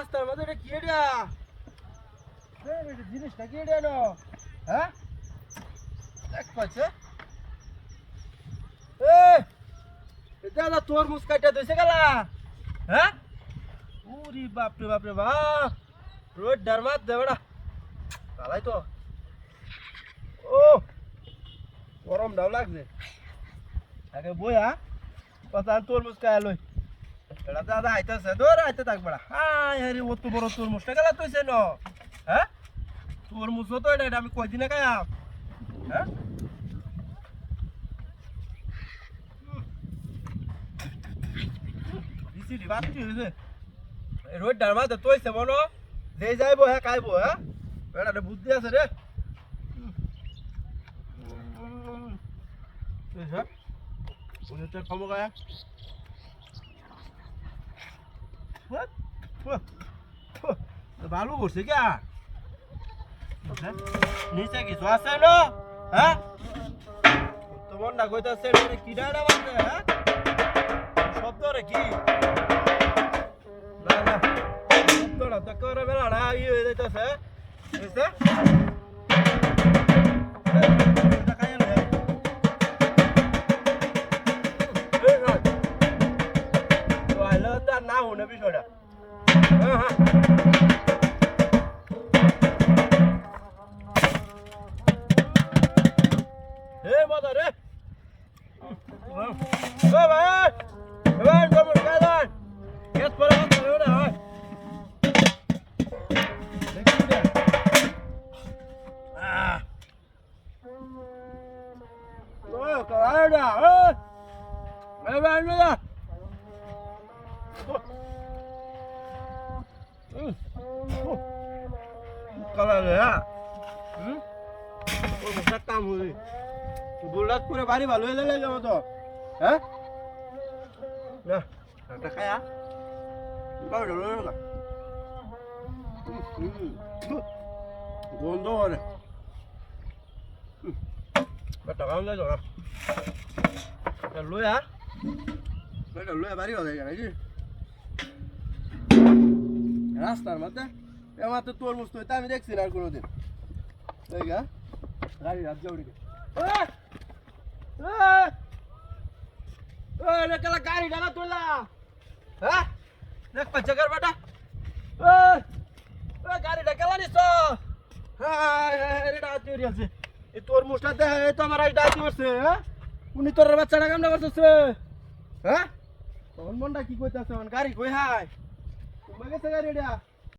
রাস্তার মধ্যে এটা কি এটা জিনিসটা কি এটা হ্যাঁ দেখ পাচ্ছে দাদা তোর মুসকাইটা দইছে গেলা হ্যাঁ উরি বাপরে বাপরে বাপ রোড ডরমাত দে বড়া তালাই তো ও গরম ডাউ লাগছে আগে বইয়া কথা তোর মুসকাই লই এটা দাদা আইতাছে দৌড় আইতে থাক বড়া হাই আরে ও তো বড় তোর মুসটা গেলা তুইছে ন হ্যাঁ তোর মুসো তো এটা আমি কয়দিনে খাইয়াম হ্যাঁ সিটি বাতি হইছে রোড ডারমা তো তোইছে মনো যে যাইবো হ্যাঁ খাইবো হ্যাঁ এটা বুদ্ধি আছে রে উনিটা খাবো গায়া ভালো করছে কে নিচে কিছু আছে না হ্যাঁ তোমার না কইতাছে কি ডাড়া বাজে হ্যাঁ শব্দ রে কি না না শব্দটা তো করে বেলাটা ইয়ে হয়ে যাইতেছে বুঝছে না হনে বিষয়টা হ্যাঁ হ্যাঁ হে মজা রে ও ভাই ভাই কমন কাদান কেস পরে মত রে না ভাই দেখি দে ও কারাডা এ ভাই না কালা রে ও সত্তা মুই গোলাত পুরো বাড়ি ভালো হয়ে গেল যাবো তো হ্যাঁ না একটা খায়া গাড়ি ধরো না গন্ধ করে বেটা কাম না যাও না লয়া বেটা লয়া বাড়ি হয়ে গেল নাকি রাস্তার মধ্যে এবার তো তোর মুস্ত হইতে আমি দেখছি না আর কোনোদিন দেখ গাড়ি রাত যাও দিকে গাড়ি ডানা তোলা হ্যাঁ দেখ জায়গার বেটা গাড়িটা কেলা নিস আছে এই তোর মুসটা দেখ তো আমার ডাকি করছে হ্যাঁ উনি তোর বাচ্চাটা কামটা করছে হ্যাঁ তখন মনটা কি কইতেছে গাড়ি কই হাই তোমার গেছে গাড়ি এটা